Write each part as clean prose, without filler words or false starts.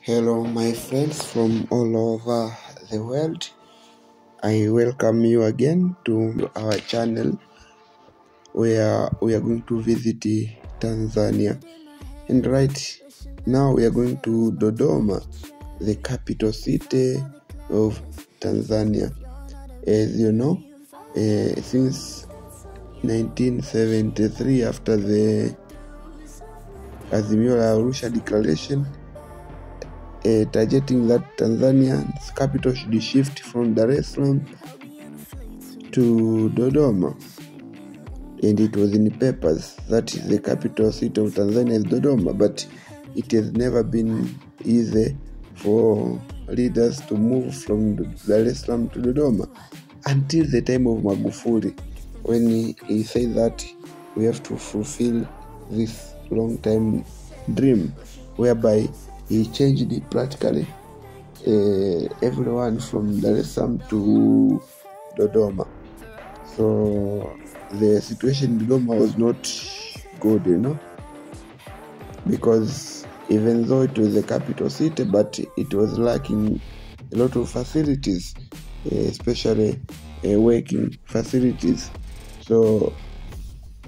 Hello, my friends from all over the world. I welcome you again to our channel where we are going to visit Tanzania. And right now we are going to Dodoma, the capital city of Tanzania. As you know, since 1973, after the Azimio la Arusha Declaration, targeting that Tanzania's capital should shift from Dar es Salaam to Dodoma, and it was in papers that the capital city of Tanzania is Dodoma, but it has never been easy for leaders to move from Dar es Salaam to Dodoma until the time of Magufuli, when he said that we have to fulfill this long time dream, whereby he changed it practically everyone from Dar es Salaam to Dodoma. So the situation in Dodoma was not good, because even though it was the capital city, but it was lacking a lot of facilities, especially working facilities. So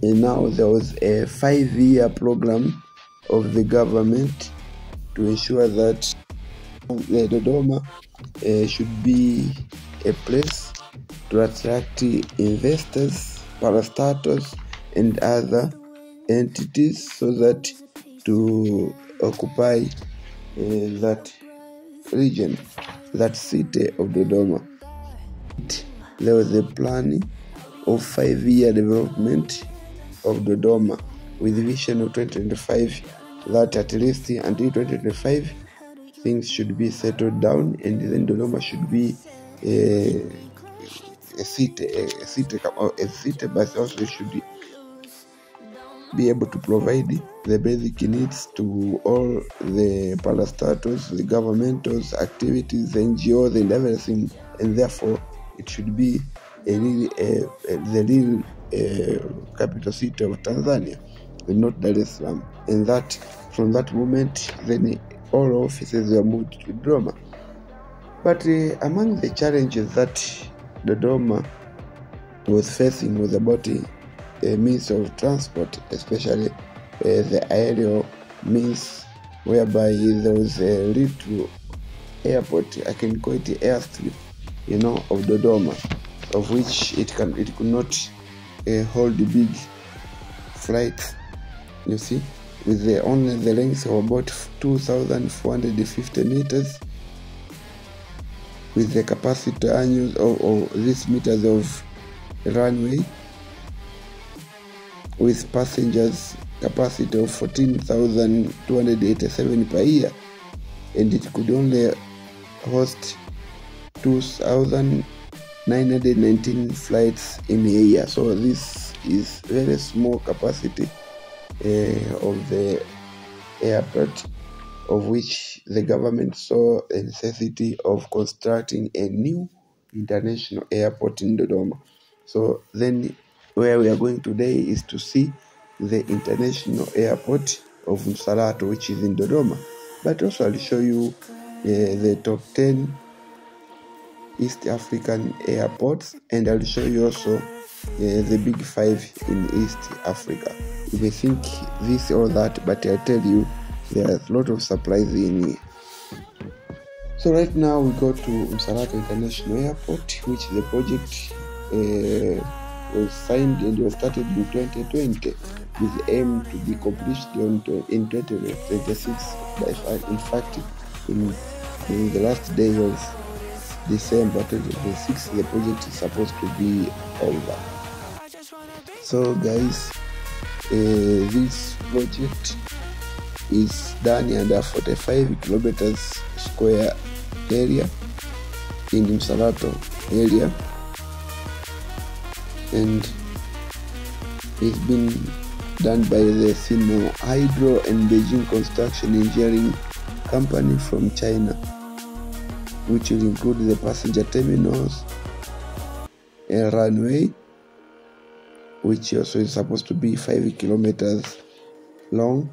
now there was a 5-year program of the government to ensure that Dodoma should be a place to attract investors, parastatals, and other entities, so that to occupy that region, that city of Dodoma. There was a plan of 5-year development of Dodoma with the vision of 2025, that at least until 2025 things should be settled down, and then Dodoma should be a city, but also should be able to provide the basic needs to all the parastatals, the governmental activities, the NGOs, and everything, and therefore it should be the real capital city of Tanzania, and not Dar es Salaam. And that from that moment, then all offices were moved to Dodoma. But among the challenges that Dodoma was facing was about the means of transport, especially the aerial means, whereby there was a little airport, I can call it the airstrip, of Dodoma, of which it could not hold the big flights, with only the length of about 2,450 meters, with the capacity annual of these meters of runway, with passengers capacity of 14,287 per year, and it could only host 2,919 flights in a year. So this is very small capacity of the airport, of which the government saw a necessity of constructing a new international airport in Dodoma. So then where we are going today is to see the international airport of Msalato, which is in Dodoma. But also I'll show you the top 10 East African airports, and I'll show you also the big 5 in East Africa. You may think this or that, but I tell you, there are a lot of supplies in here. So right now we go to Msalato International Airport, which the project was signed and was started in 2020, with the aim to be completed in 2026. In fact, in the last day of December 2026, the project is supposed to be over. So guys, this project is done under 45 kilometers square area in Msalato area, and it's been done by the Sino Hydro and Beijing Construction Engineering Company from China, which will include the passenger terminals, a runway, which also is supposed to be 5 kilometers long,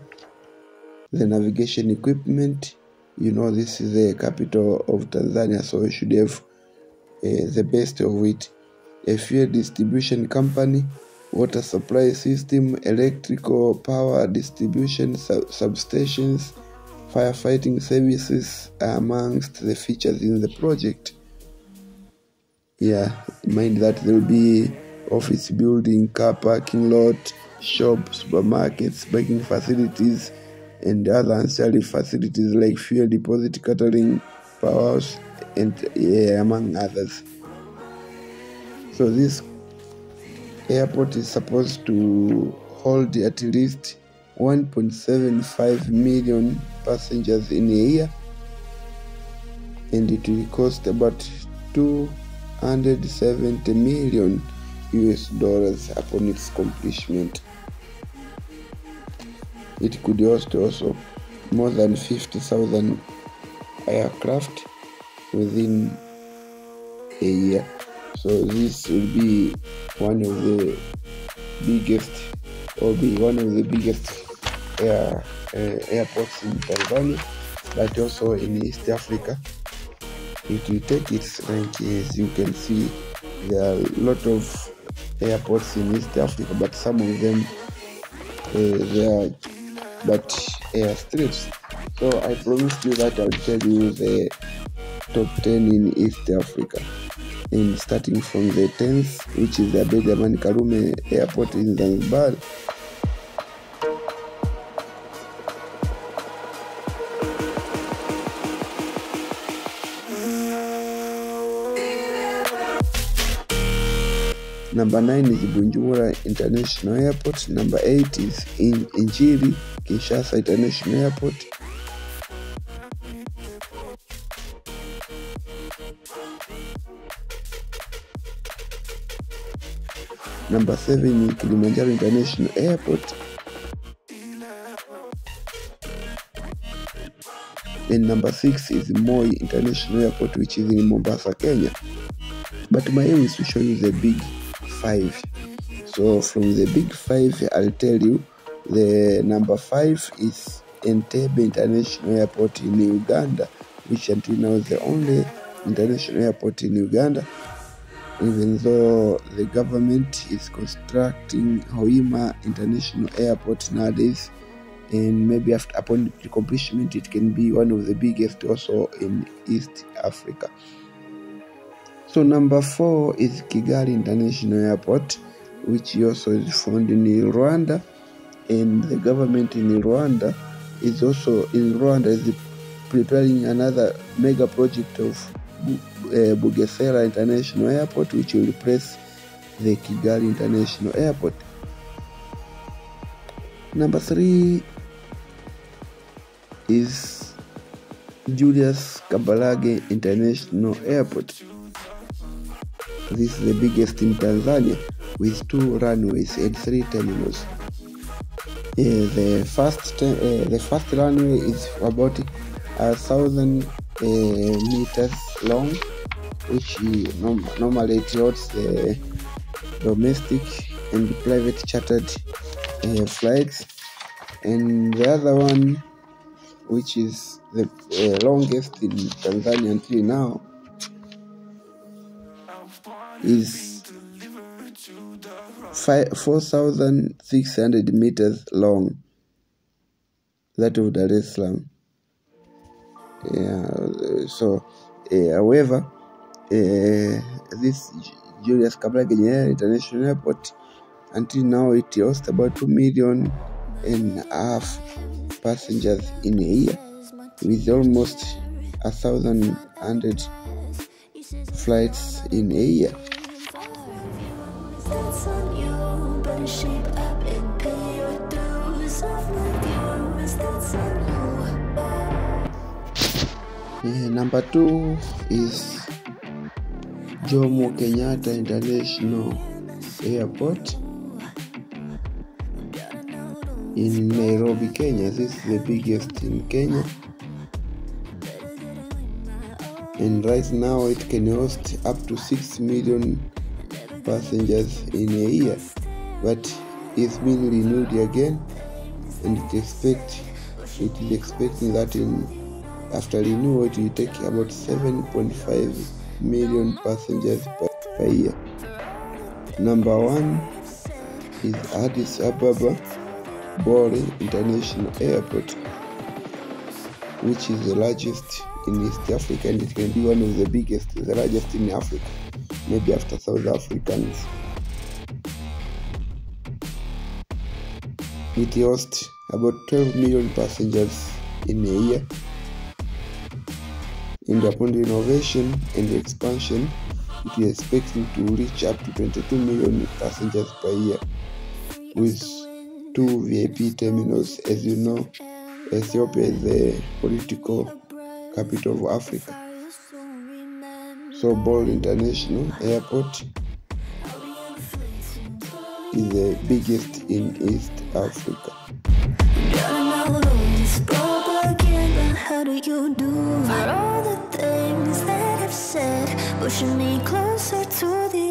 the navigation equipment, This is the capital of Tanzania, so you should have the best of it. A fuel distribution company, water supply system, electrical power distribution, substations, firefighting services are amongst the features in the project. Mind that there will be office building, car parking lot, shops, supermarkets, banking facilities, and other ancillary facilities like fuel deposit, catering, power house, and among others. So this airport is supposed to hold at least 1.75 million passengers in a year, and it will cost about $270 million upon its completion. It could host also more than 50,000 aircraft within a year. So this will be one of the biggest airports in Tanzania, but also in East Africa. It will take its rank. As you can see, there are a lot of airports in East Africa, but some of them they are but airstrips. So I promised you that I'll tell you the top 10 in East Africa, and starting from the 10th, which is the Abeid Amani Karume Airport in Zanzibar. Number 9 is Bujumbura International Airport. Number 8 is Injili Kinshasa International Airport. Number 7 is Kilimanjaro International Airport. And number 6 is Moi International Airport, which is in Mombasa, Kenya. But my aim is to show you the big 5. So from the big 5, I'll tell you the number 5 is Entebbe International Airport in Uganda, which until now is the only international airport in Uganda, even though the government is constructing Hoima International Airport nowadays, and maybe upon completion it can be one of the biggest also in East Africa. So number 4 is Kigali International Airport, which also is found in Rwanda, and the government in Rwanda is preparing another mega project of Bugesera International Airport, which will replace the Kigali International Airport. Number 3 is Julius Kambarage International Airport. This is the biggest in Tanzania, with 2 runways and 3 terminals. The first runway is about 1,000 meters long, which normally it holds the domestic and private chartered flights, and the other one, which is the longest in Tanzania until now, is 4,600 meters long, that of Dar es Salaam. However, this Julius Kambarage International Airport, until now it hosts about 2.5 million passengers in a year, with almost 1,100 flights in a year. Number 2 is Jomo Kenyatta International Airport in Nairobi, Kenya. This is the biggest in Kenya, and right now it can host up to 6 million passengers in a year, but it's been renewed again, and it is expecting that in After renewal, it will take about 7.5 million passengers per year. Number 1 is Addis Ababa Bole International Airport, which is the largest in East Africa, and it can be one of the biggest, the largest in Africa, maybe after South Africans. It hosts about 12 million passengers in a year, and upon renovation and expansion, it is expecting to reach up to 22 million passengers per year, with 2 VIP terminals. As you know, Ethiopia is the political capital of Africa. So Bole International Airport is the biggest in East Africa. How do you do for all the things that I've said, pushing me closer to the